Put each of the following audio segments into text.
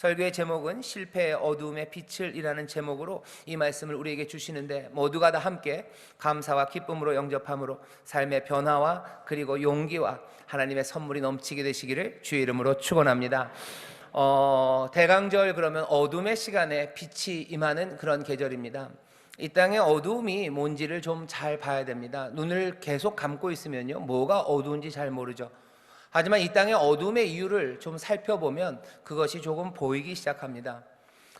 설교의 제목은 실패의 어두움의 빛을 이라는 제목으로 이 말씀을 우리에게 주시는데, 모두가 다 함께 감사와 기쁨으로 영접함으로 삶의 변화와 그리고 용기와 하나님의 선물이 넘치게 되시기를 주의 이름으로 축원합니다. 대강절, 그러면 어둠의 시간에 빛이 임하는 그런 계절입니다. 이 땅의 어두움이 뭔지를 좀 잘 봐야 됩니다. 눈을 계속 감고 있으면요, 뭐가 어두운지 잘 모르죠. 하지만 이 땅의 어둠의 이유를 좀 살펴보면 그것이 조금 보이기 시작합니다.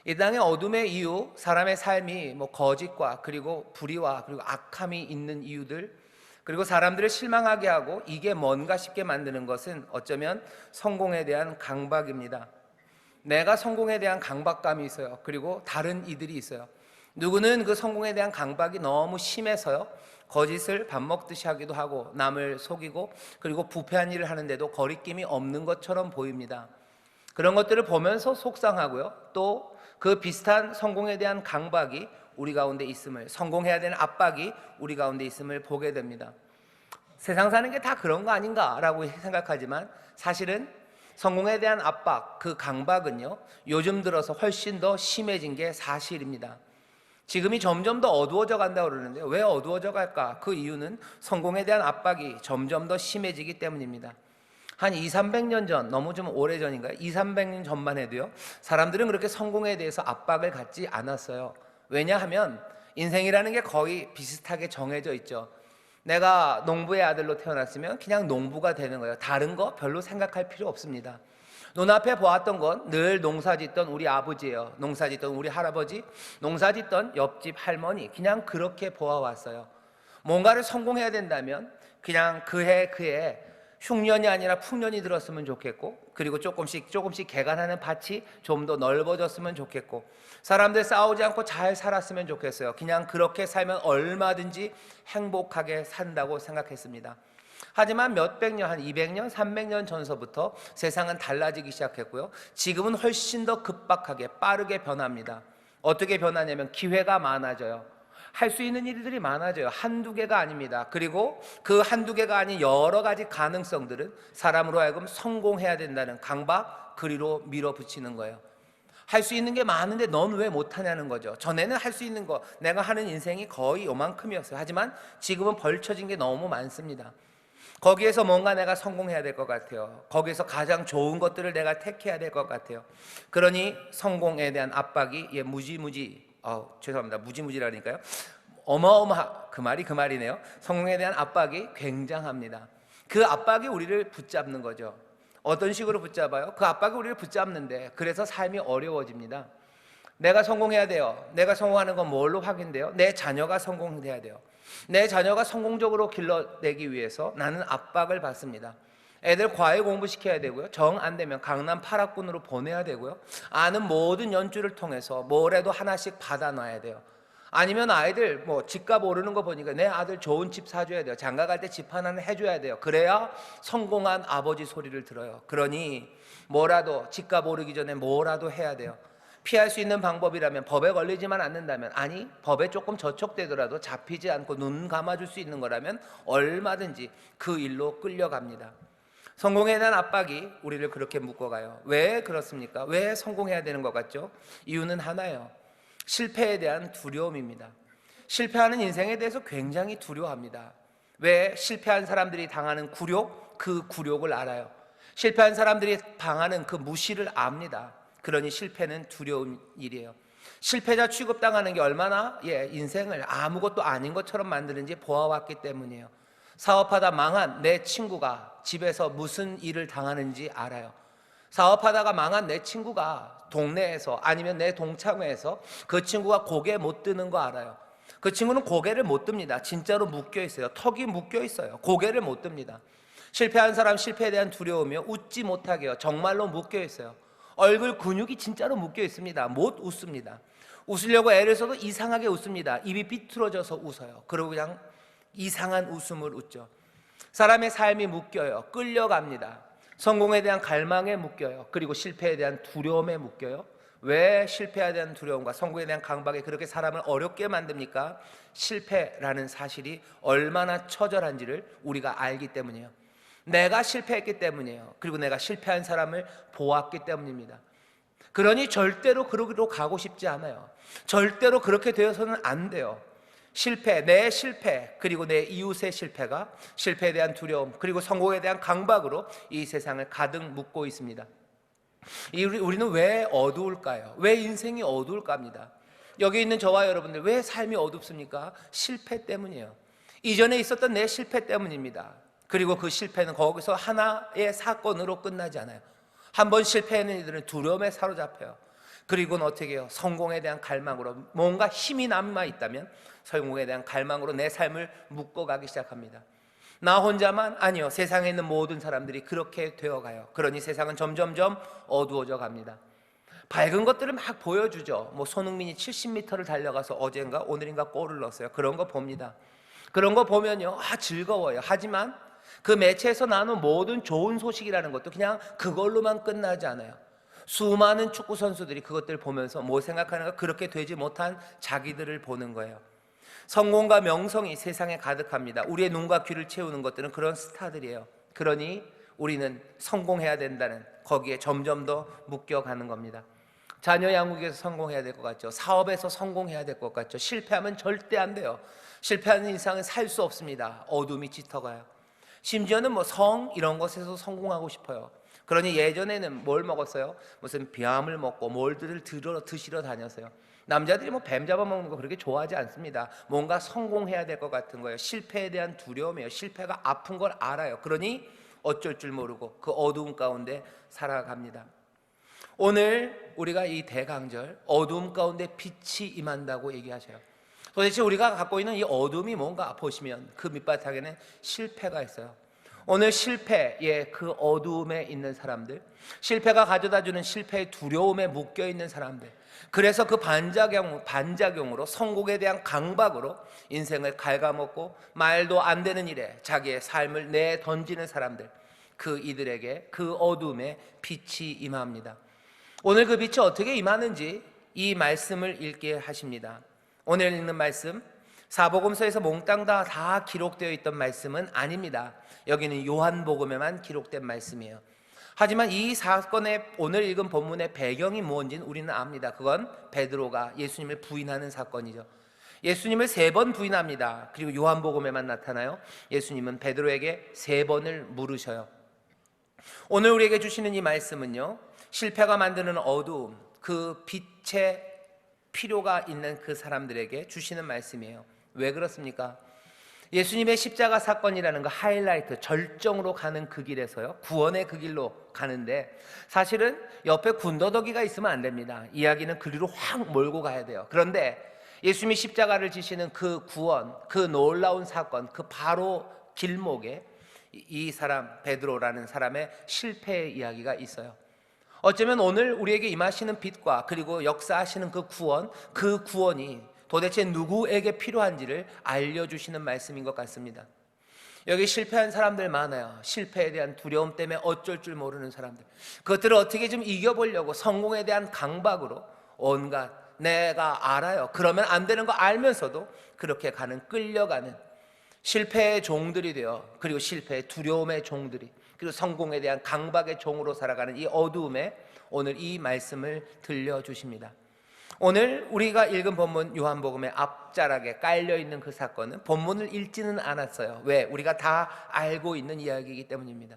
이 땅의 어둠의 이유, 사람의 삶이 거짓과 그리고 불의와 그리고 악함이 있는 이유들, 그리고 사람들을 실망하게 하고 이게 뭔가 싶게 만드는 것은 어쩌면 성공에 대한 강박입니다. 내가 성공에 대한 강박감이 있어요. 그리고 다른 이들이 있어요. 누구는 그 성공에 대한 강박이 너무 심해서요, 거짓을 밥 먹듯이 하기도 하고 남을 속이고 그리고 부패한 일을 하는데도 거리낌이 없는 것처럼 보입니다. 그런 것들을 보면서 속상하고요, 또 그 비슷한 성공에 대한 강박이 우리 가운데 있음을, 성공해야 되는 압박이 우리 가운데 있음을 보게 됩니다. 세상 사는 게 다 그런 거 아닌가라고 생각하지만 사실은 성공에 대한 압박, 그 강박은요, 요즘 들어서 훨씬 더 심해진 게 사실입니다. 지금이 점점 더 어두워져 간다고 그러는데, 왜 어두워져 갈까? 그 이유는 성공에 대한 압박이 점점 더 심해지기 때문입니다. 한 200~300년 전, 너무 좀 오래전인가요? 200~300년 전만 해도요, 사람들은 그렇게 성공에 대해서 압박을 갖지 않았어요. 왜냐하면 인생이라는 게 거의 비슷하게 정해져 있죠. 내가 농부의 아들로 태어났으면 그냥 농부가 되는 거예요. 다른 거 별로 생각할 필요 없습니다. 눈앞에 보았던 건 늘 농사짓던 우리 아버지예요. 농사짓던 우리 할아버지, 농사짓던 옆집 할머니, 그냥 그렇게 보아왔어요. 뭔가를 성공해야 된다면 그냥 그해 흉년이 아니라 풍년이 들었으면 좋겠고, 그리고 조금씩 개간하는 밭이 좀 더 넓어졌으면 좋겠고, 사람들 싸우지 않고 잘 살았으면 좋겠어요. 그냥 그렇게 살면 얼마든지 행복하게 산다고 생각했습니다. 하지만 몇백 년, 한 200년, 300년 전서부터 세상은 달라지기 시작했고요, 지금은 훨씬 더 급박하게 빠르게 변합니다. 어떻게 변하냐면 기회가 많아져요. 할 수 있는 일들이 많아져요. 한두 개가 아닙니다. 그리고 그 한두 개가 아닌 여러 가지 가능성들은 사람으로 하여금 성공해야 된다는 강박, 그리로 밀어붙이는 거예요. 할 수 있는 게 많은데 넌 왜 못하냐는 거죠. 전에는 할 수 있는 거, 내가 하는 인생이 거의 요만큼이었어요. 하지만 지금은 벌쳐진 게 너무 많습니다. 거기에서 뭔가 내가 성공해야 될 것 같아요. 거기에서 가장 좋은 것들을 내가 택해야 될 것 같아요. 그러니 성공에 대한 압박이 무지무지라니까요. 그 말이네요. 성공에 대한 압박이 굉장합니다. 그 압박이 우리를 붙잡는 거죠. 어떤 식으로 붙잡아요? 그 압박이 우리를 붙잡는데, 그래서 삶이 어려워집니다. 내가 성공해야 돼요. 내가 성공하는 건 뭘로 확인돼요? 내 자녀가 성공해야 돼요. 내 자녀가 성공적으로 길러내기 위해서 나는 압박을 받습니다. 애들 과외 공부시켜야 되고요, 정 안 되면 강남 8학군으로 보내야 되고요, 아는 모든 연주를 통해서 뭐라도 하나씩 받아놔야 돼요. 아니면 아이들 집값 오르는 거 보니까 내 아들 좋은 집 사줘야 돼요. 장가 갈 때 집 하나는 해줘야 돼요. 그래야 성공한 아버지 소리를 들어요. 그러니 뭐라도 집값 오르기 전에 뭐라도 해야 돼요. 피할 수 있는 방법이라면, 법에 걸리지만 않는다면, 아니 법에 조금 저촉되더라도 잡히지 않고 눈 감아줄 수 있는 거라면 얼마든지 그 일로 끌려갑니다. 성공에 대한 압박이 우리를 그렇게 묶어가요. 왜 그렇습니까? 왜 성공해야 되는 것 같죠? 이유는 하나예요. 실패에 대한 두려움입니다. 실패하는 인생에 대해서 굉장히 두려워합니다. 왜? 실패한 사람들이 당하는 굴욕, 그 굴욕을 알아요. 실패한 사람들이 당하는 그 무시를 압니다. 그러니 실패는 두려운 일이에요. 실패자 취급당하는 게 얼마나 인생을 아무것도 아닌 것처럼 만드는지 보아왔기 때문이에요. 사업하다 망한 내 친구가 집에서 무슨 일을 당하는지 알아요. 사업하다가 망한 내 친구가 동네에서, 아니면 내 동창회에서 그 친구가 고개 못 드는 거 알아요. 그 친구는 고개를 못 듭니다. 진짜로 묶여 있어요. 턱이 묶여 있어요. 고개를 못 듭니다. 실패한 사람, 실패에 대한 두려움이요, 웃지 못하게 해요. 정말로 묶여 있어요. 얼굴 근육이 진짜로 묶여 있습니다. 못 웃습니다. 웃으려고 애를 써도 이상하게 웃습니다. 입이 비틀어져서 웃어요. 그리고 그냥 이상한 웃음을 웃죠. 사람의 삶이 묶여요. 끌려갑니다. 성공에 대한 갈망에 묶여요. 그리고 실패에 대한 두려움에 묶여요. 왜 실패에 대한 두려움과 성공에 대한 강박이 그렇게 사람을 어렵게 만듭니까? 실패라는 사실이 얼마나 처절한지를 우리가 알기 때문이에요. 내가 실패했기 때문이에요. 그리고 내가 실패한 사람을 보았기 때문입니다. 그러니 절대로 그러기로 가고 싶지 않아요. 절대로 그렇게 되어서는 안 돼요. 실패, 내 실패, 그리고 내 이웃의 실패가 실패에 대한 두려움, 그리고 성공에 대한 강박으로 이 세상을 가득 묶고 있습니다. 우리는 왜 어두울까요? 왜 인생이 어두울까 합니다. 여기 있는 저와 여러분들 왜 삶이 어둡습니까? 실패 때문이에요. 이전에 있었던 내 실패 때문입니다. 그리고 그 실패는 거기서 하나의 사건으로 끝나지 않아요. 한번 실패하는 이들은 두려움에 사로잡혀요. 그리고는 어떻게 해요? 성공에 대한 갈망으로, 뭔가 힘이 남아 있다면 성공에 대한 갈망으로 내 삶을 묶어가기 시작합니다. 나 혼자만? 아니요, 세상에 있는 모든 사람들이 그렇게 되어가요. 그러니 세상은 점점점 어두워져 갑니다. 밝은 것들을 막 보여주죠. 뭐 손흥민이 70m를 달려가서 어젠가 오늘인가 골을 넣었어요. 그런 거 봅니다. 그런 거 보면요, 즐거워요. 하지만 그 매체에서 나오는 모든 좋은 소식이라는 것도 그냥 그걸로만 끝나지 않아요. 수많은 축구 선수들이 그것들을 보면서 뭐 생각하는가? 그렇게 되지 못한 자기들을 보는 거예요. 성공과 명성이 세상에 가득합니다. 우리의 눈과 귀를 채우는 것들은 그런 스타들이에요. 그러니 우리는 성공해야 된다는 거기에 점점 더 묶여가는 겁니다. 자녀 양육에서 성공해야 될 것 같죠. 사업에서 성공해야 될 것 같죠. 실패하면 절대 안 돼요. 실패하는 이상은 살 수 없습니다. 어둠이 짙어가요. 심지어는 뭐 성 이런 것에서 성공하고 싶어요. 그러니 예전에는 뭘 먹었어요? 무슨 비암을 먹고 뭘들을 드시러 다녔어요. 남자들이 뭐 뱀 잡아먹는 거 그렇게 좋아하지 않습니다. 뭔가 성공해야 될 것 같은 거예요. 실패에 대한 두려움이에요. 실패가 아픈 걸 알아요. 그러니 어쩔 줄 모르고 그 어두움 가운데 살아갑니다. 오늘 우리가 이 대강절 어두움 가운데 빛이 임한다고 얘기하셔요. 도대체 우리가 갖고 있는 이 어둠이 뭔가 보시면 그 밑바탕에는 실패가 있어요. 오늘 실패의 그 어두움에 있는 사람들, 실패가 가져다주는 실패의 두려움에 묶여있는 사람들, 그래서 그 반작용으로 성공에 대한 강박으로 인생을 갉아먹고 말도 안 되는 일에 자기의 삶을 내던지는 사람들, 그 이들에게 그 어두움에 빛이 임합니다. 오늘 그 빛이 어떻게 임하는지 이 말씀을 읽게 하십니다. 오늘 읽는 말씀, 사복음서에서 몽땅 다 기록되어 있던 말씀은 아닙니다. 여기는 요한복음에만 기록된 말씀이에요. 하지만 이 사건의 오늘 읽은 본문의 배경이 무엇인지는 우리는 압니다. 그건 베드로가 예수님을 부인하는 사건이죠. 예수님을 3번 부인합니다. 그리고 요한복음에만 나타나요. 예수님은 베드로에게 3번을 물으셔요. 오늘 우리에게 주시는 이 말씀은요, 실패가 만드는 어두움, 그 빛의 필요가 있는 그 사람들에게 주시는 말씀이에요. 왜 그렇습니까? 예수님의 십자가 사건이라는 거 하이라이트, 절정으로 가는 그 길에서요, 구원의 그 길로 가는데 사실은 옆에 군더더기가 있으면 안 됩니다. 이야기는 그리로 확 몰고 가야 돼요. 그런데 예수님이 십자가를 지시는 그 구원, 그 놀라운 사건, 그 바로 길목에 이 사람 베드로라는 사람의 실패의 이야기가 있어요. 어쩌면 오늘 우리에게 임하시는 빛과 그리고 역사하시는 그 구원이 도대체 누구에게 필요한지를 알려주시는 말씀인 것 같습니다. 여기 실패한 사람들 많아요. 실패에 대한 두려움 때문에 어쩔 줄 모르는 사람들, 그것들을 어떻게 좀 이겨보려고 성공에 대한 강박으로 온갖 내가 알아요, 그러면 안 되는 거 알면서도 그렇게 끌려가는 실패의 종들이 되어, 그리고 실패의 두려움의 종들이, 그리고 성공에 대한 강박의 종으로 살아가는 이 어두움에 오늘 이 말씀을 들려주십니다. 오늘 우리가 읽은 본문 요한복음의 앞자락에 깔려있는 그 사건은 본문을 읽지는 않았어요. 왜? 우리가 다 알고 있는 이야기이기 때문입니다.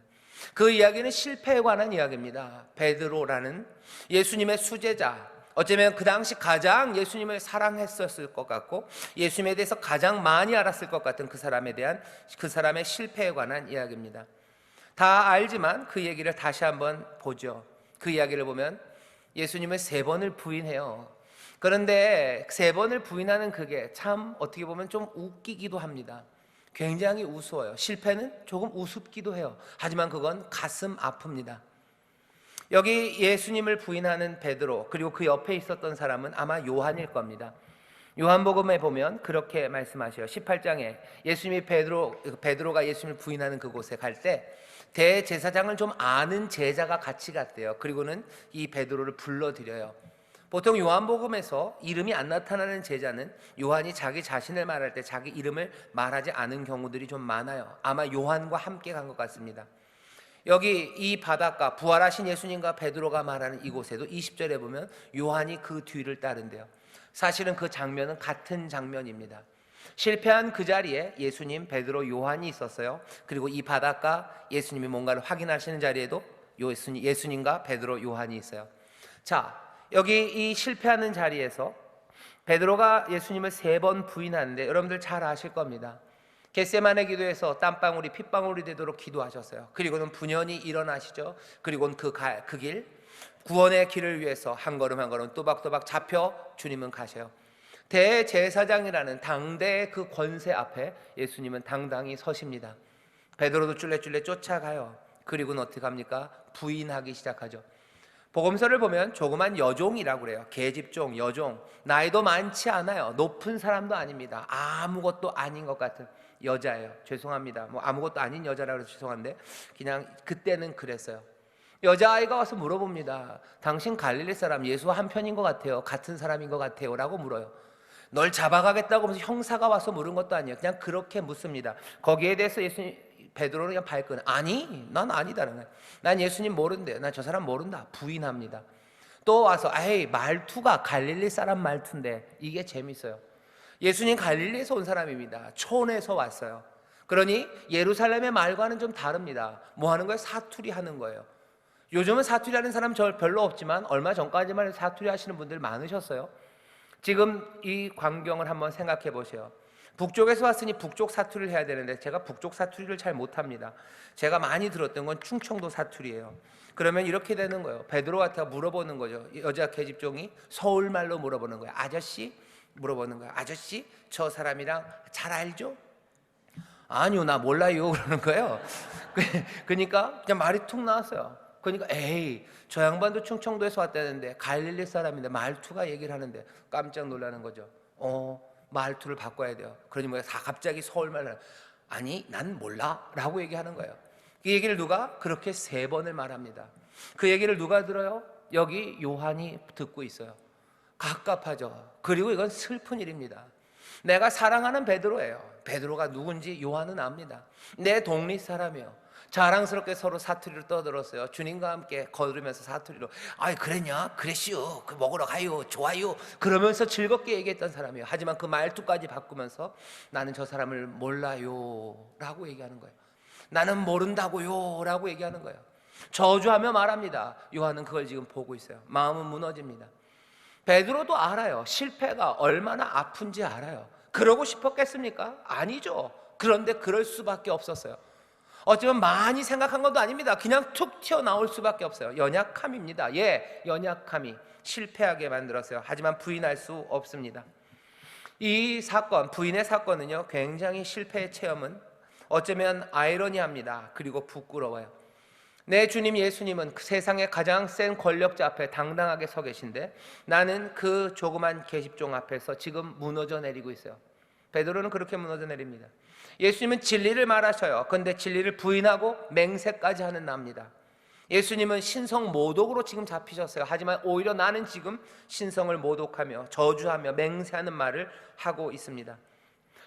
그 이야기는 실패에 관한 이야기입니다. 베드로라는 예수님의 수제자, 어쩌면 그 당시 가장 예수님을 사랑했었을 것 같고 예수님에 대해서 가장 많이 알았을 것 같은 그 사람의 실패에 관한 이야기입니다. 다 알지만 그 얘기를 다시 한번 보죠. 그 이야기를 보면 예수님을 3번을 부인해요. 그런데 3번을 부인하는 그게 참 어떻게 보면 좀 웃기기도 합니다. 굉장히 우스워요. 실패는 조금 우습기도 해요. 하지만 그건 가슴 아픕니다. 여기 예수님을 부인하는 베드로, 그리고 그 옆에 있었던 사람은 아마 요한일 겁니다. 요한복음에 보면 그렇게 말씀하셔요. 18장에 예수님이 베드로가 예수님을 부인하는 그곳에 갈 때 대제사장을 좀 아는 제자가 같이 갔대요. 그리고는 이 베드로를 불러들여요. 보통 요한복음에서 이름이 안 나타나는 제자는 요한이 자기 자신을 말할 때 자기 이름을 말하지 않은 경우들이 좀 많아요. 아마 요한과 함께 간 것 같습니다. 여기 이 바닷가 부활하신 예수님과 베드로가 말하는 이곳에도 20절에 보면 요한이 그 뒤를 따른대요. 사실은 그 장면은 같은 장면입니다. 실패한 그 자리에 예수님, 베드로, 요한이 있었어요. 그리고 이 바닷가 예수님이 뭔가를 확인하시는 자리에도 예수님과 베드로, 요한이 있어요. 자, 여기 이 실패하는 자리에서 베드로가 예수님을 3번 부인하는데 여러분들 잘 아실 겁니다. 겟세마네 기도에서 땀방울이 핏방울이 되도록 기도하셨어요. 그리고는 분연히 일어나시죠. 그리고는 그 길, 구원의 길을 위해서 한 걸음 한 걸음 또박또박 잡혀 주님은 가셔요. 대제사장이라는 당대의 그 권세 앞에 예수님은 당당히 서십니다. 베드로도 쫄래쫄래 쫓아가요. 그리고는 어떻게 합니까? 부인하기 시작하죠. 복음서를 보면 조그만 여종이라고 그래요. 계집종, 여종. 나이도 많지 않아요. 높은 사람도 아닙니다. 아무것도 아닌 것 같은 여자예요. 죄송합니다. 뭐 아무것도 아닌 여자라고 해서 죄송한데 그냥 그때는 그랬어요. 여자아이가 와서 물어봅니다. 당신 갈릴리 사람 예수와 한 편인 것 같아요. 같은 사람인 것 같아요. 라고 물어요. 널 잡아가겠다고 하면서 형사가 와서 물은 것도 아니에요. 그냥 그렇게 묻습니다. 거기에 대해서 베드로는 그냥 발끈. 아니, 난 아니다는 거예요. 난 예수님 모른대요. 난 저 사람 모른다. 부인합니다. 또 와서 에이, 말투가 갈릴리 사람 말투인데 이게 재밌어요. 예수님 갈릴리에서 온 사람입니다. 촌에서 왔어요. 그러니 예루살렘의 말과는 좀 다릅니다. 뭐 하는 거예요? 사투리 하는 거예요. 요즘은 사투리 하는 사람 별로 없지만 얼마 전까지만 해도 사투리 하시는 분들 많으셨어요. 지금 이 광경을 한번 생각해 보세요. 북쪽에서 왔으니 북쪽 사투리를 해야 되는데 제가 북쪽 사투리를 잘 못합니다. 제가 많이 들었던 건 충청도 사투리예요. 그러면 이렇게 되는 거예요. 베드로한테 물어보는 거죠. 여자 계집종이 서울말로 물어보는 거예요. 아저씨? 물어보는 거예요. 아저씨? 저 사람이랑 잘 알죠? 아니요, 나 몰라요. 그러는 거예요. 그러니까 그냥 말이 툭 나왔어요. 그러니까 에이, 저 양반도 충청도에서 왔다는데 갈릴리 사람인데 말투가 얘기를 하는데 깜짝 놀라는 거죠. 말투를 바꿔야 돼요. 그러니 뭐야, 다 갑자기 서울말을 아니 난 몰라 라고 얘기하는 거예요. 그 얘기를 누가 그렇게 3번을 말합니다. 그 얘기를 누가 들어요? 여기 요한이 듣고 있어요. 갑갑하죠. 그리고 이건 슬픈 일입니다. 내가 사랑하는 베드로예요. 베드로가 누군지 요한은 압니다. 내 동리 사람이에요. 자랑스럽게 서로 사투리를 떠들었어요. 주님과 함께 걸으면서 사투리로 아이 그랬냐? 그랬시오. 그 먹으러 가요. 좋아요. 그러면서 즐겁게 얘기했던 사람이에요. 하지만 그 말투까지 바꾸면서 나는 저 사람을 몰라요 라고 얘기하는 거예요. 나는 모른다고요 라고 얘기하는 거예요. 저주하며 말합니다. 요한은 그걸 지금 보고 있어요. 마음은 무너집니다. 베드로도 알아요. 실패가 얼마나 아픈지 알아요. 그러고 싶었겠습니까? 아니죠. 그런데 그럴 수밖에 없었어요. 어쩌면 많이 생각한 것도 아닙니다. 그냥 툭 튀어나올 수밖에 없어요. 연약함입니다. 연약함이 실패하게 만들었어요. 하지만 부인할 수 없습니다. 이 사건, 부인의 사건은요, 굉장히 실패의 체험은 어쩌면 아이러니합니다. 그리고 부끄러워요. 내 주님 예수님은 그 세상의 가장 센 권력자 앞에 당당하게 서 계신데 나는 그 조그만 계집종 앞에서 지금 무너져 내리고 있어요. 베드로는 그렇게 무너져 내립니다. 예수님은 진리를 말하셔요. 그런데 진리를 부인하고 맹세까지 하는 납니다. 예수님은 신성 모독으로 지금 잡히셨어요. 하지만 오히려 나는 지금 신성을 모독하며 저주하며 맹세하는 말을 하고 있습니다.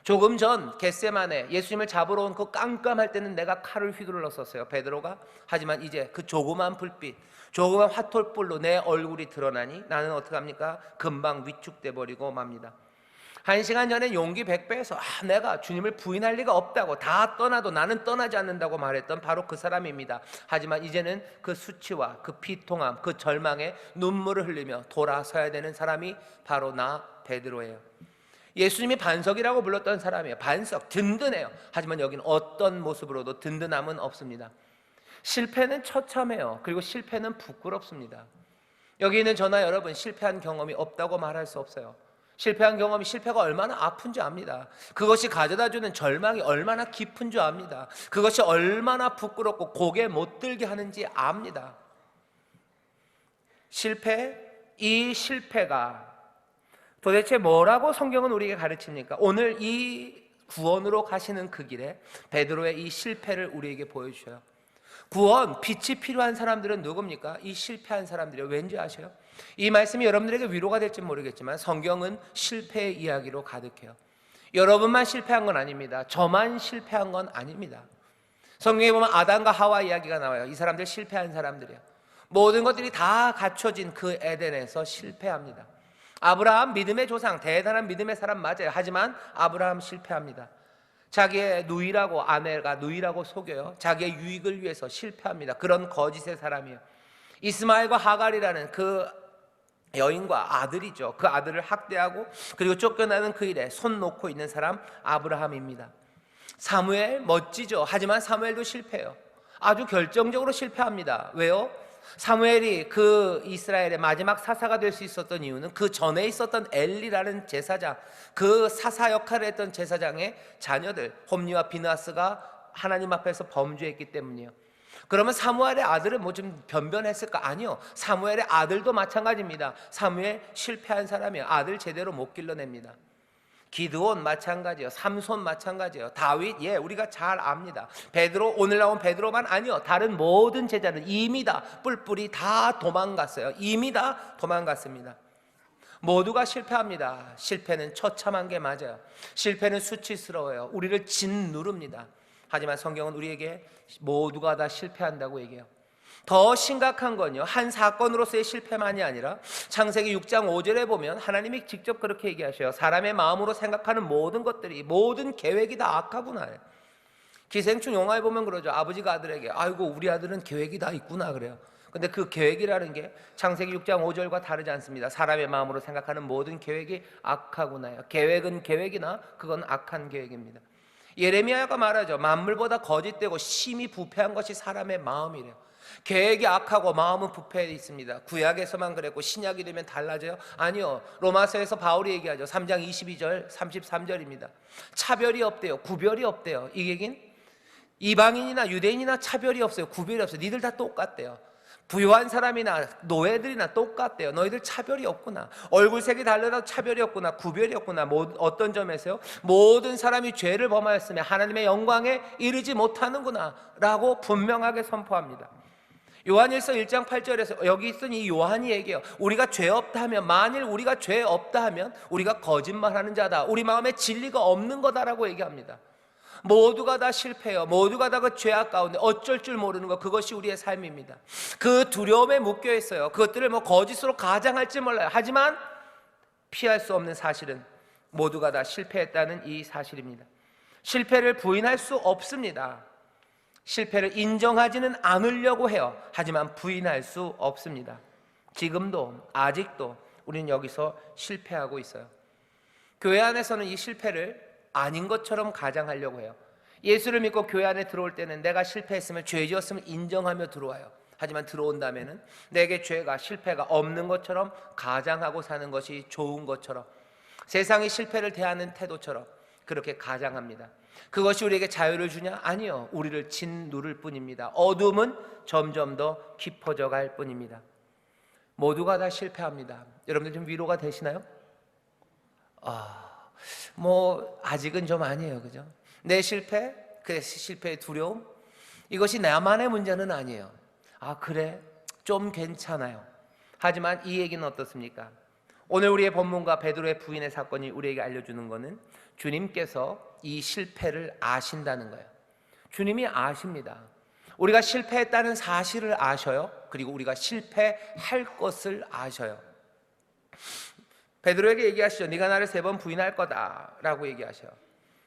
조금 전 겟세마네 예수님을 잡으러 온 그 깜깜할 때는 내가 칼을 휘둘렀었어요, 베드로가. 하지만 이제 그 조그만 불빛, 조그만 화톨불로 내 얼굴이 드러나니 나는 어떻게 합니까? 금방 위축돼 버리고 맙니다. 1시간 전에 용기 100배에서 내가 주님을 부인할 리가 없다고, 다 떠나도 나는 떠나지 않는다고 말했던 바로 그 사람입니다. 하지만 이제는 그 수치와 그 비통함, 그 절망에 눈물을 흘리며 돌아서야 되는 사람이 바로 나 베드로예요. 예수님이 반석이라고 불렀던 사람이에요. 반석, 든든해요. 하지만 여기는 어떤 모습으로도 든든함은 없습니다. 실패는 처참해요. 그리고 실패는 부끄럽습니다. 여기 있는 저나 여러분 실패한 경험이 없다고 말할 수 없어요. 실패한 경험이, 실패가 얼마나 아픈지 압니다. 그것이 가져다주는 절망이 얼마나 깊은 줄 압니다. 그것이 얼마나 부끄럽고 고개 못 들게 하는지 압니다. 이 실패가 도대체 뭐라고 성경은 우리에게 가르칩니까? 오늘 이 구원으로 가시는 그 길에 베드로의 이 실패를 우리에게 보여주셔요. 구원, 빛이 필요한 사람들은 누굽니까? 이 실패한 사람들이요. 왠지 아셔요? 이 말씀이 여러분들에게 위로가 될지 모르겠지만 성경은 실패의 이야기로 가득해요. 여러분만 실패한 건 아닙니다. 저만 실패한 건 아닙니다. 성경에 보면 아담과 하와 이야기가 나와요. 이 사람들 실패한 사람들이에요. 모든 것들이 다 갖춰진 그 에덴에서 실패합니다. 아브라함 믿음의 조상, 대단한 믿음의 사람 맞아요. 하지만 아브라함 실패합니다. 자기의 누이라고, 아내가 누이라고 속여요. 자기의 유익을 위해서 실패합니다. 그런 거짓의 사람이에요. 이스마엘과 하갈이라는 그 여인과 아들이죠. 그 아들을 학대하고 그리고 쫓겨나는 그 일에 손 놓고 있는 사람 아브라함입니다. 사무엘 멋지죠. 하지만 사무엘도 실패해요. 아주 결정적으로 실패합니다. 왜요? 사무엘이 그 이스라엘의 마지막 사사가 될 수 있었던 이유는 그 전에 있었던 엘리라는 제사장, 그 사사 역할을 했던 제사장의 자녀들 홈리와 비느하스가 하나님 앞에서 범죄했기 때문이에요. 그러면 사무엘의 아들은 뭐 좀 변변했을까? 아니요. 사무엘의 아들도 마찬가지입니다. 사무엘 실패한 사람이에요. 아들 제대로 못 길러냅니다. 기드온 마찬가지예요. 삼손 마찬가지예요. 다윗, 우리가 잘 압니다. 베드로, 오늘 나온 베드로만 아니요. 다른 모든 제자는 이미 다 뿔뿔이 다 도망갔어요. 이미 다 도망갔습니다. 모두가 실패합니다. 실패는 처참한 게 맞아요. 실패는 수치스러워요. 우리를 짓누릅니다. 하지만 성경은 우리에게 모두가 다 실패한다고 얘기해요. 더 심각한 건요, 한 사건으로서의 실패만이 아니라 창세기 6장 5절에 보면 하나님이 직접 그렇게 얘기하셔요. 사람의 마음으로 생각하는 모든 것들이, 모든 계획이 다 악하구나. 기생충 영화에 보면 그러죠. 아버지가 아들에게 아이고 우리 아들은 계획이 다 있구나 그래요. 근데 그 계획이라는 게 창세기 6장 5절과 다르지 않습니다. 사람의 마음으로 생각하는 모든 계획이 악하구나요. 계획은 계획이나 그건 악한 계획입니다. 예레미야가 말하죠. 만물보다 거짓되고 심히 부패한 것이 사람의 마음이래요. 계획이 악하고 마음은 부패해 있습니다. 구약에서만 그랬고 신약이 되면 달라져요? 아니요. 로마서에서 바울이 얘기하죠. 3장 22절 33절입니다. 차별이 없대요. 구별이 없대요. 이 얘기는 이방인이나 유대인이나 차별이 없어요. 구별이 없어요. 니들 다 똑같대요. 부유한 사람이나 노예들이나 똑같대요. 너희들 차별이 없구나. 얼굴색이 달라도 차별이 없구나. 구별이 없구나. 어떤 점에서요? 모든 사람이 죄를 범하였으며 하나님의 영광에 이르지 못하는구나 라고 분명하게 선포합니다. 요한일서 1장 8절에서 여기 쓴 이 요한이 얘기해요. 우리가 죄 없다 하면, 만일 우리가 죄 없다 하면 우리가 거짓말하는 자다, 우리 마음에 진리가 없는 거다라고 얘기합니다. 모두가 다 실패해요. 모두가 다 그 죄악 가운데 어쩔 줄 모르는 것, 그것이 우리의 삶입니다. 그 두려움에 묶여 있어요. 그것들을 거짓으로 가장할지 몰라요. 하지만 피할 수 없는 사실은 모두가 다 실패했다는 이 사실입니다. 실패를 부인할 수 없습니다. 실패를 인정하지는 않으려고 해요. 하지만 부인할 수 없습니다. 지금도 아직도 우리는 여기서 실패하고 있어요. 교회 안에서는 이 실패를 아닌 것처럼 가장하려고 해요. 예수를 믿고 교회 안에 들어올 때는 내가 실패했으면, 죄 지었으면 인정하며 들어와요. 하지만 들어온다면은 내게 죄가, 실패가 없는 것처럼 가장하고 사는 것이 좋은 것처럼, 세상이 실패를 대하는 태도처럼 그렇게 가장합니다. 그것이 우리에게 자유를 주냐? 아니요. 우리를 짓누를 뿐입니다. 어둠은 점점 더 깊어져 갈 뿐입니다. 모두가 다 실패합니다. 여러분들 좀 위로가 되시나요? 아직은 좀 아니에요. 그죠? 내 실패, 그 실패의 두려움, 이것이 나만의 문제는 아니에요. 그래? 좀 괜찮아요. 하지만 이 얘기는 어떻습니까? 오늘 우리의 본문과 베드로의 부인의 사건이 우리에게 알려주는 것은 주님께서 이 실패를 아신다는 거예요. 주님이 아십니다. 우리가 실패했다는 사실을 아셔요. 그리고 우리가 실패할 것을 아셔요. 베드로에게 얘기하시죠. 네가 나를 3번 부인할 거다라고 얘기하셔요.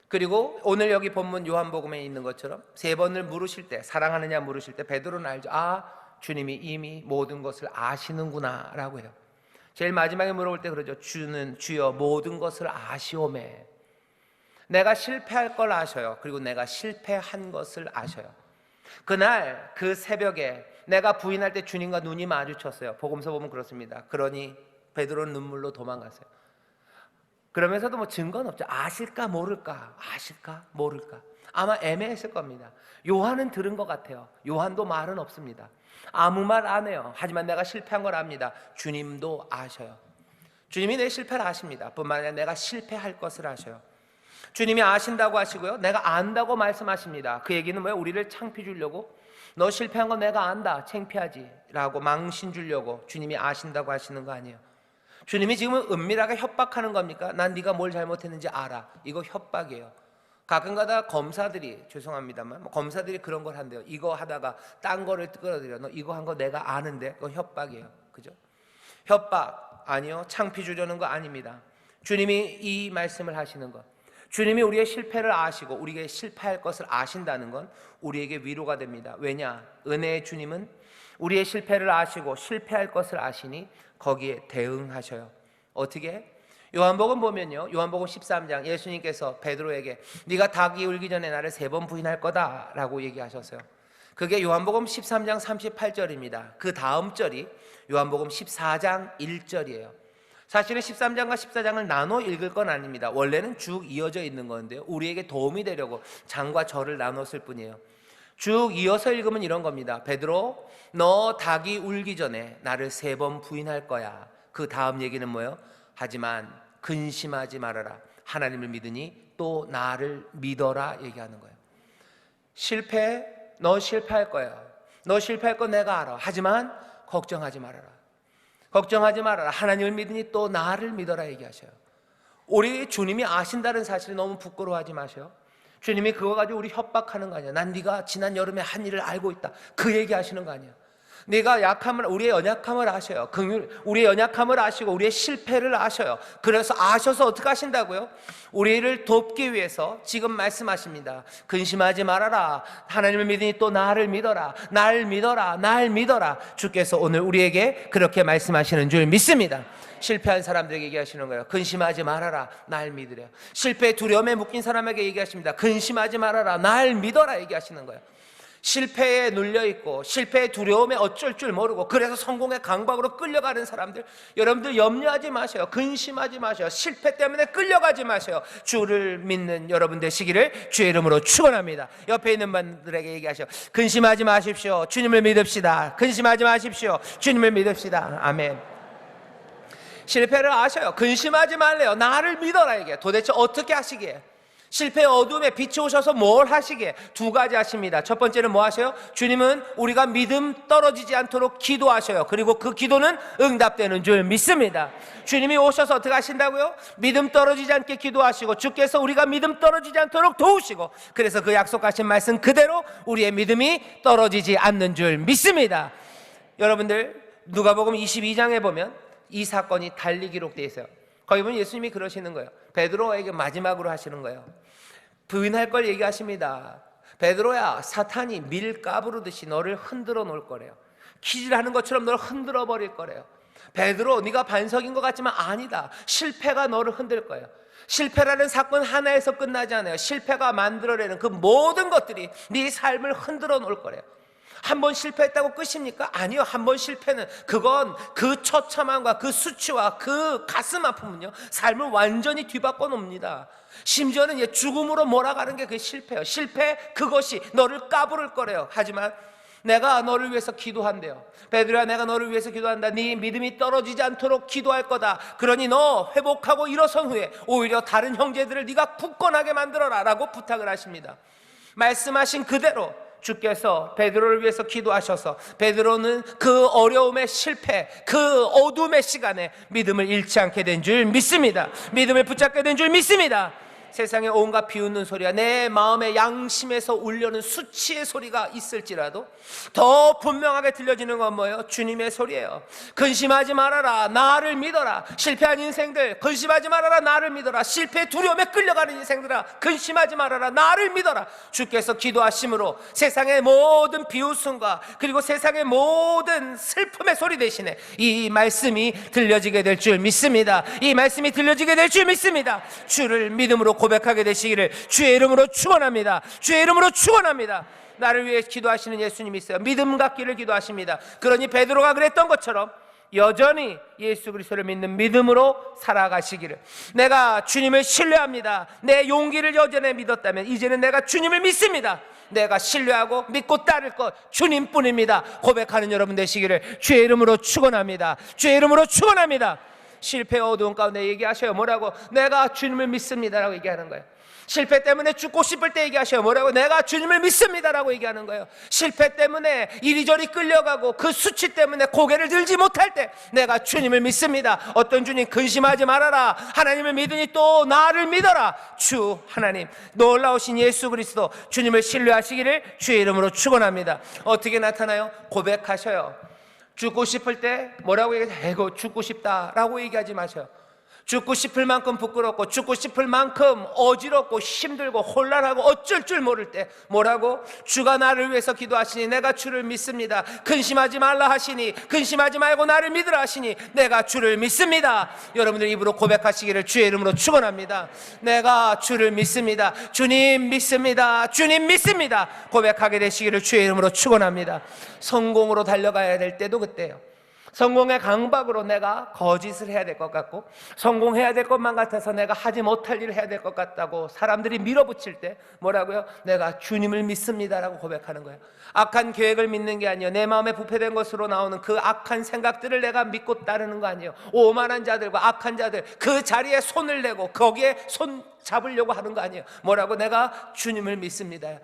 그리고 오늘 여기 본문 요한복음에 있는 것처럼 3번을 물으실 때, 사랑하느냐 물으실 때 베드로는 알죠. 주님이 이미 모든 것을 아시는구나 라고 해요. 제일 마지막에 물어볼 때 그러죠. 주여 모든 것을 아시오매. 내가 실패할 걸 아셔요. 그리고 내가 실패한 것을 아셔요. 그날 그 새벽에 내가 부인할 때 주님과 눈이 마주쳤어요. 복음서 보면 그렇습니다. 그러니 베드로는 눈물로 도망갔어요. 그러면서도 증거는 없죠. 아실까 모를까? 아실까 모를까? 아마 애매했을 겁니다. 요한은 들은 것 같아요. 요한도 말은 없습니다. 아무 말 안 해요. 하지만 내가 실패한 걸 압니다. 주님도 아셔요. 주님이 내 실패를 아십니다. 뿐만 아니라 내가 실패할 것을 아셔요. 주님이 아신다고 하시고요, 내가 안다고 말씀하십니다. 그 얘기는 뭐예요? 우리를 창피 주려고, 너 실패한 건 내가 안다, 창피하지 라고 망신 주려고 주님이 아신다고 하시는 거 아니에요. 주님이 지금은 은밀하게 협박하는 겁니까? 난 네가 뭘 잘못했는지 알아. 이거 협박이에요. 가끔가다 검사들이, 죄송합니다만 검사들이 그런 걸 한대요. 이거 하다가 딴 거를 끌어들여. 너 이거 한 거 내가 아는데. 그거 협박이에요. 그죠? 협박 아니요, 창피 주려는 거 아닙니다. 주님이 이 말씀을 하시는 것, 주님이 우리의 실패를 아시고 우리에게 실패할 것을 아신다는 건 우리에게 위로가 됩니다. 왜냐? 은혜의 주님은 우리의 실패를 아시고 실패할 것을 아시니 거기에 대응하셔요. 어떻게? 요한복음 보면요, 요한복음 13장 예수님께서 베드로에게 네가 닭이 울기 전에 나를 3번 부인할 거다 라고 얘기하셨어요. 그게 요한복음 13장 38절입니다. 그 다음 절이 요한복음 14장 1절이에요. 사실은 13장과 14장을 나눠 읽을 건 아닙니다. 원래는 쭉 이어져 있는 건데요, 우리에게 도움이 되려고 장과 절을 나눴을 뿐이에요. 쭉 이어서 읽으면 이런 겁니다. 베드로, 너 닭이 울기 전에 나를 3번 부인할 거야. 그 다음 얘기는 뭐예요? 하지만 근심하지 말아라. 하나님을 믿으니 또 나를 믿어라 얘기하는 거예요. 실패, 너 실패할 거야. 너 실패할 거 내가 알아. 하지만 걱정하지 말아라. 걱정하지 말아라. 하나님을 믿으니 또 나를 믿어라 얘기하셔요. 우리 주님이 아신다는 사실을 너무 부끄러워하지 마세요. 주님이 그거 가지고 우리 협박하는 거 아니야. 난 네가 지난 여름에 한 일을 알고 있다. 그 얘기하시는 거 아니야. 네가 약함을, 우리의 연약함을 아셔요. 우리의 연약함을 아시고 우리의 실패를 아셔요. 그래서 아셔서 어떻게 하신다고요? 우리를 돕기 위해서 지금 말씀하십니다. 근심하지 말아라. 하나님을 믿으니 또 나를 믿어라. 날 믿어라. 날 믿어라. 주께서 오늘 우리에게 그렇게 말씀하시는 줄 믿습니다. 실패한 사람들에게 얘기하시는 거예요. 근심하지 말아라. 날 믿으려. 실패 두려움에 묶인 사람에게 얘기하십니다. 근심하지 말아라. 날 믿어라 얘기하시는 거예요. 실패에 눌려있고 실패의 두려움에 어쩔 줄 모르고 그래서 성공의 강박으로 끌려가는 사람들, 여러분들 염려하지 마세요. 근심하지 마세요. 실패 때문에 끌려가지 마세요. 주를 믿는 여러분 되시기를 주의 이름으로 축원합니다. 옆에 있는 분들에게 얘기하시오. 근심하지 마십시오. 주님을 믿읍시다. 근심하지 마십시오. 주님을 믿읍시다. 아멘. 실패를 아셔요. 근심하지 말래요. 나를 믿어라 이게 도대체 어떻게 하시기에? 실패의 어둠에 빛이 오셔서 뭘 하시게? 2가지 하십니다. 첫 번째는 뭐 하셔요? 주님은 우리가 믿음 떨어지지 않도록 기도하셔요. 그리고 그 기도는 응답되는 줄 믿습니다. 주님이 오셔서 어떻게 하신다고요? 믿음 떨어지지 않게 기도하시고 주께서 우리가 믿음 떨어지지 않도록 도우시고, 그래서 그 약속하신 말씀 그대로 우리의 믿음이 떨어지지 않는 줄 믿습니다. 여러분들 누가복음 22장에 보면 이 사건이 달리 기록되어 있어요. 거기 보면 예수님이 그러시는 거예요. 베드로에게 마지막으로 하시는 거예요. 부인할 걸 얘기하십니다. 베드로야, 사탄이 밀 까부르듯이 너를 흔들어 놓을 거래요. 키질하는 것처럼 너를 흔들어 버릴 거래요. 베드로, 네가 반석인 것 같지만 아니다. 실패가 너를 흔들 거예요. 실패라는 사건 하나에서 끝나지 않아요. 실패가 만들어내는 그 모든 것들이 네 삶을 흔들어 놓을 거래요. 한 번 실패했다고 끝입니까? 아니요. 한 번 실패는, 그건 그 처참함과 그 수치와 그 가슴 아픔은요, 삶을 완전히 뒤바꿔 놓습니다. 심지어는 죽음으로 몰아가는 게 그 실패예요. 실패, 그것이 너를 까부를 거래요. 하지만 내가 너를 위해서 기도한대요. 베드로야, 내가 너를 위해서 기도한다. 네 믿음이 떨어지지 않도록 기도할 거다. 그러니 너 회복하고 일어선 후에 오히려 다른 형제들을 네가 굳건하게 만들어라 라고 부탁을 하십니다. 말씀하신 그대로 주께서 베드로를 위해서 기도하셔서 베드로는 그 어려움의 실패, 그 어둠의 시간에 믿음을 잃지 않게 된 줄 믿습니다. 믿음을 붙잡게 된 줄 믿습니다. 세상에 온갖 비웃는 소리야, 내 마음의 양심에서 울려는 수치의 소리가 있을지라도 더 분명하게 들려지는 건 뭐예요? 주님의 소리예요. 근심하지 말아라. 나를 믿어라. 실패한 인생들, 근심하지 말아라. 나를 믿어라. 실패의 두려움에 끌려가는 인생들아, 근심하지 말아라. 나를 믿어라. 주께서 기도하심으로 세상의 모든 비웃음과 그리고 세상의 모든 슬픔의 소리 대신에 이 말씀이 들려지게 될 줄 믿습니다. 이 말씀이 들려지게 될 줄 믿습니다. 주를 믿음으로 고백하게 되시기를 주의 이름으로 축원합니다. 주의 이름으로 축원합니다. 나를 위해 기도하시는 예수님이 있어요. 믿음 갖기를 기도하십니다. 그러니 베드로가 그랬던 것처럼 여전히 예수 그리스도를 믿는 믿음으로 살아가시기를. 내가 주님을 신뢰합니다. 내 용기를 여전히 믿었다면 이제는 내가 주님을 믿습니다. 내가 신뢰하고 믿고 따를 것 주님뿐입니다. 고백하는 여러분 되시기를 주의 이름으로 축원합니다. 주의 이름으로 축원합니다. 실패의 어두운 가운데 얘기하셔요. 뭐라고? 내가 주님을 믿습니다라고 얘기하는 거예요. 실패 때문에 죽고 싶을 때 얘기하셔요. 뭐라고? 내가 주님을 믿습니다라고 얘기하는 거예요. 실패 때문에 이리저리 끌려가고 그 수치 때문에 고개를 들지 못할 때 내가 주님을 믿습니다. 어떤 주님? 근심하지 말아라. 하나님을 믿으니 또 나를 믿어라. 주 하나님, 놀라우신 예수 그리스도 주님을 신뢰하시기를 주의 이름으로 축원합니다. 어떻게 나타나요? 고백하셔요. 죽고 싶을 때 뭐라고 얘기해요? 에고 죽고 싶다라고 얘기하지 마셔요. 죽고 싶을 만큼 부끄럽고 죽고 싶을 만큼 어지럽고 힘들고 혼란하고 어쩔 줄 모를 때 뭐라고? 주가 나를 위해서 기도하시니 내가 주를 믿습니다. 근심하지 말라 하시니 근심하지 말고 나를 믿으라 하시니 내가 주를 믿습니다. 여러분들 입으로 고백하시기를 주의 이름으로 축원합니다. 내가 주를 믿습니다. 주님 믿습니다. 주님 믿습니다. 고백하게 되시기를 주의 이름으로 축원합니다. 성공으로 달려가야 될 때도 그때요. 성공의 강박으로 내가 거짓을 해야 될 것 같고 성공해야 될 것만 같아서 내가 하지 못할 일을 해야 될 것 같다고 사람들이 밀어붙일 때 뭐라고요? 내가 주님을 믿습니다라고 고백하는 거예요. 악한 계획을 믿는 게 아니에요. 내 마음에 부패된 것으로 나오는 그 악한 생각들을 내가 믿고 따르는 거 아니에요. 오만한 자들과 악한 자들 그 자리에 손을 내고 거기에 손 잡으려고 하는 거 아니에요. 뭐라고? 내가 주님을 믿습니다.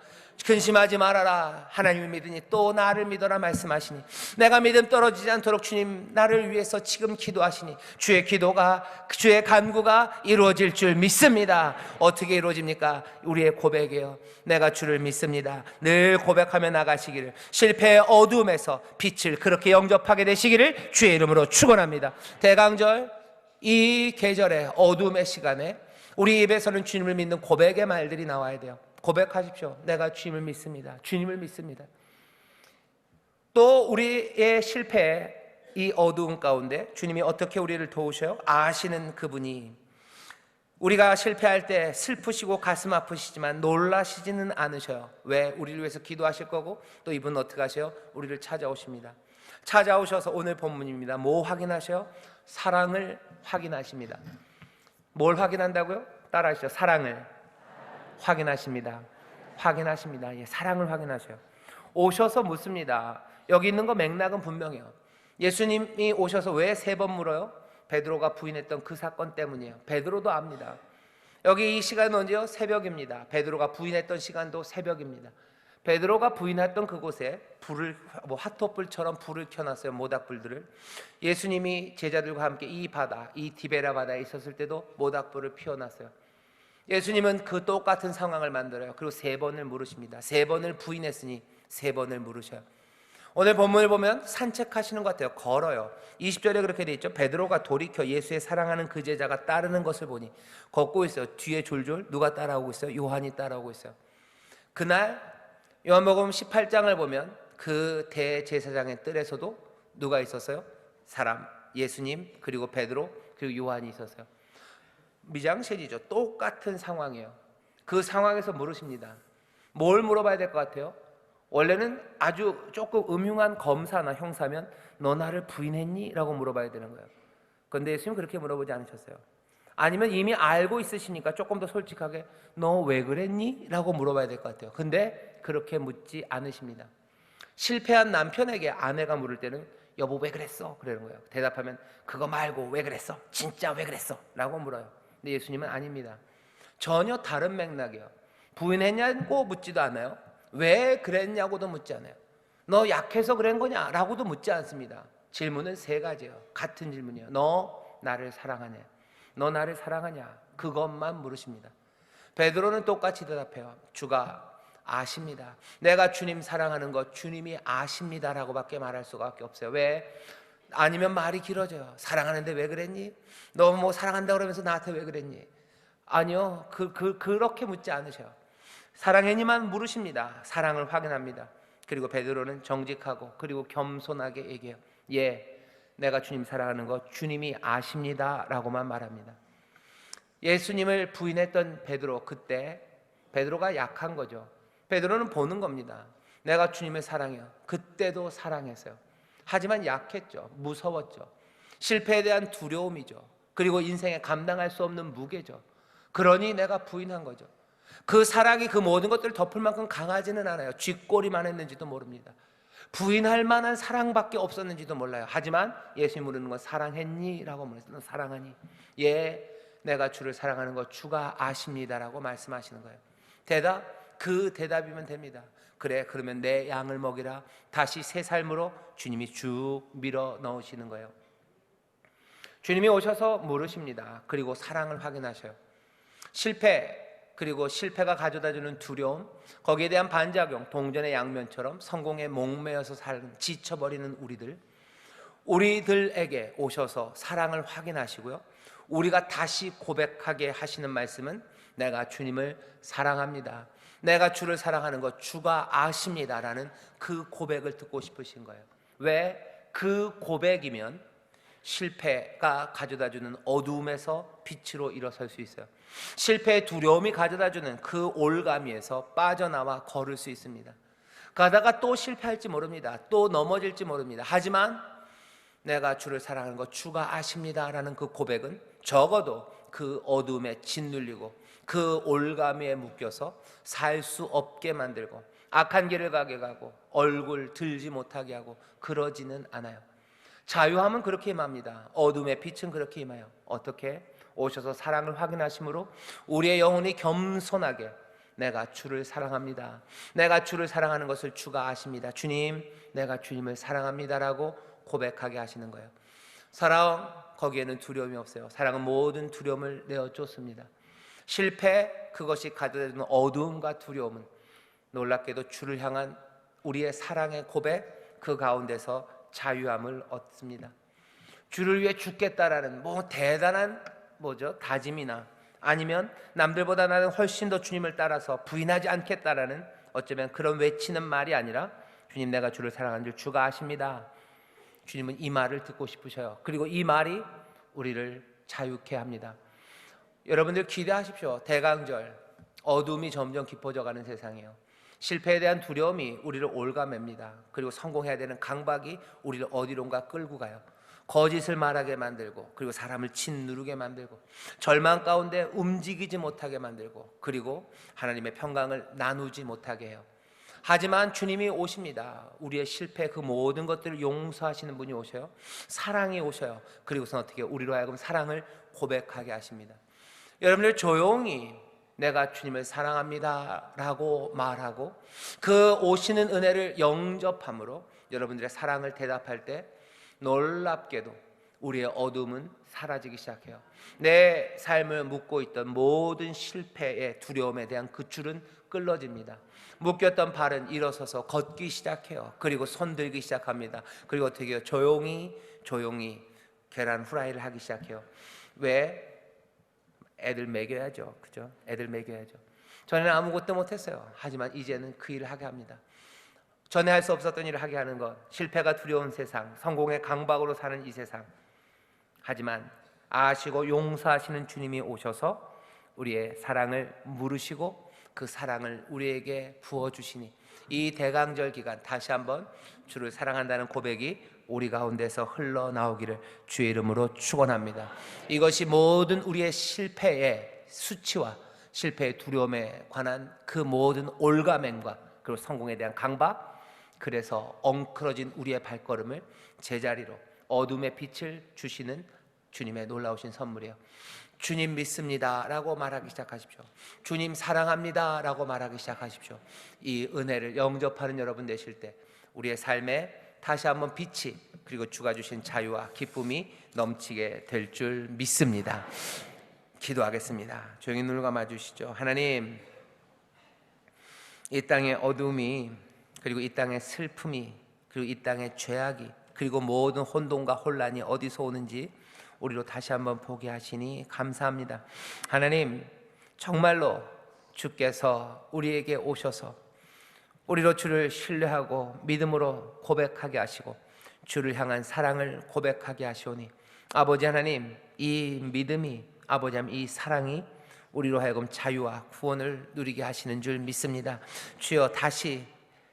근심하지 말아라. 하나님을 믿으니 또 나를 믿어라 말씀하시니 내가 믿음 떨어지지 않도록 주님 나를 위해서 지금 기도하시니 주의 기도가 주의 간구가 이루어질 줄 믿습니다. 어떻게 이루어집니까? 우리의 고백이에요. 내가 주를 믿습니다. 늘 고백하며 나가시기를 실패의 어둠에서 빛을 그렇게 영접하게 되시기를 주의 이름으로 축원합니다. 대강절 이 계절의 어둠의 시간에 우리 입에서는 주님을 믿는 고백의 말들이 나와야 돼요. 고백하십시오. 내가 주님을 믿습니다. 주님을 믿습니다. 또 우리의 실패의 이 어두운 가운데 주님이 어떻게 우리를 도우셔요? 아시는 그분이 우리가 실패할 때 슬프시고 가슴 아프시지만 놀라시지는 않으셔요. 왜? 우리를 위해서 기도하실 거고 또 이분은 어떻게 하셔요? 우리를 찾아오십니다. 찾아오셔서 오늘 본문입니다. 뭐 확인하셔요? 사랑을 확인하십니다. 뭘 확인한다고요? 따라하시죠. 사랑을 확인하십니다. 확인하십니다. 예, 사랑을 확인하셔요. 오셔서 묻습니다. 여기 있는 거 맥락은 분명해요. 예수님이 오셔서 왜 3번 물어요? 베드로가 부인했던 그 사건 때문이에요. 베드로도 압니다. 여기 이 시간은 언제요? 새벽입니다. 베드로가 부인했던 시간도 새벽입니다. 베드로가 부인했던 그곳에 불을 핫토불처럼 불을 켜놨어요. 모닥불들을. 예수님이 제자들과 함께 이 바다, 이 디베라 바다에 있었을 때도 모닥불을 피워놨어요. 예수님은 그 똑같은 상황을 만들어요. 그리고 3번을 물으십니다. 3번을 부인했으니 3번을 물으셔요. 오늘 본문을 보면 산책하시는 것 같아요. 걸어요. 20절에 그렇게 돼 있죠. 베드로가 돌이켜 예수의 사랑하는 그 제자가 따르는 것을 보니 걷고 있어요. 뒤에 졸졸 누가 따라오고 있어요? 요한이 따라오고 있어요. 그날 요한복음 18장을 보면 그 대제사장의 뜰에서도 누가 있었어요? 사람, 예수님, 그리고 베드로, 그리고 요한이 있었어요. 미장센이죠. 똑같은 상황이에요. 그 상황에서 물으십니다. 뭘 물어봐야 될 것 같아요? 원래는 아주 조금 음흉한 검사나 형사면 너 나를 부인했니? 라고 물어봐야 되는 거예요. 그런데 예수님 그렇게 물어보지 않으셨어요. 아니면 이미 알고 있으시니까 조금 더 솔직하게 너 왜 그랬니? 라고 물어봐야 될 것 같아요. 근데 그렇게 묻지 않으십니다. 실패한 남편에게 아내가 물을 때는 여보 왜 그랬어? 그러는 거예요. 대답하면 그거 말고 왜 그랬어? 진짜 왜 그랬어? 라고 물어요. 근데 예수님은 아닙니다. 전혀 다른 맥락이에요. 부인했냐고 묻지도 않아요. 왜 그랬냐고도 묻지 않아요. 너 약해서 그런 거냐? 라고도 묻지 않습니다. 질문은 3가지예요. 같은 질문이에요. 너 나를 사랑하냐? 너 나를 사랑하냐? 그것만 물으십니다. 베드로는 똑같이 대답해요. 주가 아십니다. 내가 주님 사랑하는 것 주님이 아십니다 라고 밖에 말할 수가 없어요. 왜? 아니면 말이 길어져요. 사랑하는데 왜 그랬니? 너 뭐 사랑한다 그러면서 나한테 왜 그랬니? 아니요. 그렇게 묻지 않으셔요. 사랑했니만 물으십니다. 사랑을 확인합니다. 그리고 베드로는 정직하고 그리고 겸손하게 얘기해요. 예, 내가 주님 사랑하는 거 주님이 아십니다 라고만 말합니다. 예수님을 부인했던 베드로, 그때 베드로가 약한 거죠. 베드로는 보는 겁니다. 내가 주님을 사랑해요. 그때도 사랑했어요. 하지만 약했죠. 무서웠죠. 실패에 대한 두려움이죠. 그리고 인생에 감당할 수 없는 무게죠. 그러니 내가 부인한 거죠. 그 사랑이 그 모든 것들을 덮을 만큼 강하지는 않아요. 쥐꼬리만 했는지도 모릅니다. 부인할 만한 사랑밖에 없었는지도 몰라요. 하지만 예수님 물으는 건 사랑했니? 라고 물었어요. 사랑하니? 예, 내가 주를 사랑하는 것 주가 아십니다라고 말씀하시는 거예요. 그 대답이면 됩니다. 그래, 그러면 내 양을 먹이라. 다시 새 삶으로 주님이 쭉 밀어 넣으시는 거예요. 주님이 오셔서 물으십니다. 그리고 사랑을 확인하셔요. 실패, 그리고 실패가 가져다주는 두려움, 거기에 대한 반작용, 동전의 양면처럼 성공에 목매어서 지쳐버리는 우리들에게 오셔서 사랑을 확인하시고요, 우리가 다시 고백하게 하시는 말씀은 내가 주님을 사랑합니다, 내가 주를 사랑하는 것 주가 아십니다 라는 그 고백을 듣고 싶으신 거예요. 왜? 그 고백이면 실패가 가져다주는 어두움에서 빛으로 일어설 수 있어요. 실패의 두려움이 가져다주는 그 올가미에서 빠져나와 걸을 수 있습니다. 가다가 또 실패할지 모릅니다. 또 넘어질지 모릅니다. 하지만 내가 주를 사랑하는 것 주가 아십니다 라는 그 고백은 적어도 그 어두움에 짓눌리고 그 올가미에 묶여서 살 수 없게 만들고 악한 길을 가게 가고 얼굴 들지 못하게 하고 그러지는 않아요. 자유함은 그렇게 임합니다. 어둠의 빛은 그렇게 임해요. 어떻게? 오셔서 사랑을 확인하심으로 우리의 영혼이 겸손하게 내가 주를 사랑합니다, 내가 주를 사랑하는 것을 주가 아십니다, 주님 내가 주님을 사랑합니다라고 고백하게 하시는 거예요. 사랑, 거기에는 두려움이 없어요. 사랑은 모든 두려움을 내어쫓습니다. 실패, 그것이 가져다주는 어두움과 두려움은 놀랍게도 주를 향한 우리의 사랑의 고백, 그 가운데서 자유함을 얻습니다. 주를 위해 죽겠다라는 대단한 다짐이나 아니면 남들보다 나는 훨씬 더 주님을 따라서 부인하지 않겠다라는 어쩌면 그런 외치는 말이 아니라 주님 내가 주를 사랑하는 줄 주가 아십니다. 주님은 이 말을 듣고 싶으셔요. 그리고 이 말이 우리를 자유케 합니다. 여러분들 기대하십시오. 대강절, 어둠이 점점 깊어져가는 세상이에요. 실패에 대한 두려움이 우리를 올가맵니다. 그리고 성공해야 되는 강박이 우리를 어디론가 끌고 가요. 거짓을 말하게 만들고, 그리고 사람을 짓누르게 만들고, 절망 가운데 움직이지 못하게 만들고, 그리고 하나님의 평강을 나누지 못하게 해요. 하지만 주님이 오십니다. 우리의 실패 그 모든 것들을 용서하시는 분이 오셔요. 사랑이 오셔요. 그리고선 어떻게 우리로 하여금 사랑을 고백하게 하십니다. 여러분들 조용히 내가 주님을 사랑합니다 라고 말하고 그 오시는 은혜를 영접함으로 여러분들의 사랑을 대답할 때 놀랍게도 우리의 어둠은 사라지기 시작해요. 내 삶을 묶고 있던 모든 실패의 두려움에 대한 그 줄은 끌어집니다. 묶였던 발은 일어서서 걷기 시작해요. 그리고 손 들기 시작합니다. 그리고 어떻게 해요? 조용히 계란 후라이를 하기 시작해요. 왜? 애들 먹여야죠. 그죠? 애들 먹여야죠. 전에는 아무것도 못했어요. 하지만 이제는 그 일을 하게 합니다. 전에 할 수 없었던 일을 하게 하는 것, 실패가 두려운 세상, 성공의 강박으로 사는 이 세상. 하지만 아시고 용서하시는 주님이 오셔서 우리의 사랑을 물으시고 그 사랑을 우리에게 부어주시니 이 대강절 기간 다시 한번 주를 사랑한다는 고백이 우리 가운데서 흘러나오기를 주의 이름으로 축원합니다. 이것이 모든 우리의 실패의 수치와 실패의 두려움에 관한 그 모든 올가맹과 그리고 성공에 대한 강박, 그래서 엉클어진 우리의 발걸음을 제자리로 어둠의 빛을 주시는 주님의 놀라우신 선물이에요. 주님 믿습니다 라고 말하기 시작하십시오. 주님 사랑합니다 라고 말하기 시작하십시오. 이 은혜를 영접하는 여러분 되실 때 우리의 삶에 다시 한번 빛이 그리고 주가 주신 자유와 기쁨이 넘치게 될 줄 믿습니다. 기도하겠습니다. 조용히 눈을 감아주시죠. 하나님, 이 땅의 어둠이 그리고 이 땅의 슬픔이 그리고 이 땅의 죄악이 그리고 모든 혼돈과 혼란이 어디서 오는지 우리로 다시 한번 보게 하시니 감사합니다. 하나님, 정말로 주께서 우리에게 오셔서 우리로 주를 신뢰하고 믿음으로 고백하게 하시고 주를 향한 사랑을 고백하게 하시오니 아버지 하나님, 이 믿음이 아버지 하나님 이 사랑이 우리로 하여금 자유와 구원을 누리게 하시는 줄 믿습니다. 주여 다시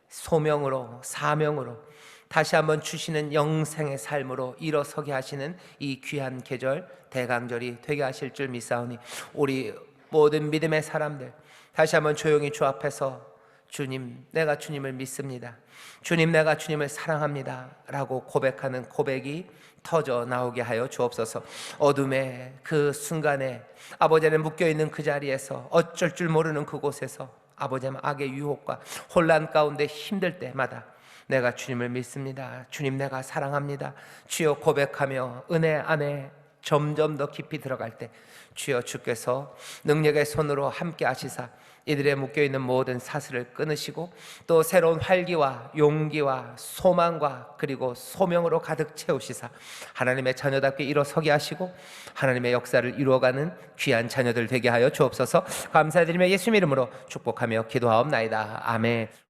소명으로 사명으로 다시 한번 주시는 영생의 삶으로 일어서게 하시는 이 귀한 계절 대강절이 되게 하실 줄 믿사오니 우리 모든 믿음의 사람들 다시 한번 조용히 주 앞에서 주님, 내가 주님을 믿습니다. 주님, 내가 주님을 사랑합니다 라고 고백하는 고백이 터져 나오게 하여 주옵소서. 어둠의 그 순간에 아버지 안에 묶여있는 그 자리에서, 어쩔 줄 모르는 그곳에서 아버지 악의 유혹과 혼란 가운데 힘들 때마다 내가 주님을 믿습니다, 주님 내가 사랑합니다, 주여 고백하며 은혜 안에 점점 더 깊이 들어갈 때 주여 주께서 능력의 손으로 함께 하시사 이들의 묶여있는 모든 사슬을 끊으시고 또 새로운 활기와 용기와 소망과 그리고 소명으로 가득 채우시사 하나님의 자녀답게 일어서게 하시고 하나님의 역사를 이루어가는 귀한 자녀들 되게 하여 주옵소서. 감사드리며 예수님 이름으로 축복하며 기도하옵나이다. 아멘.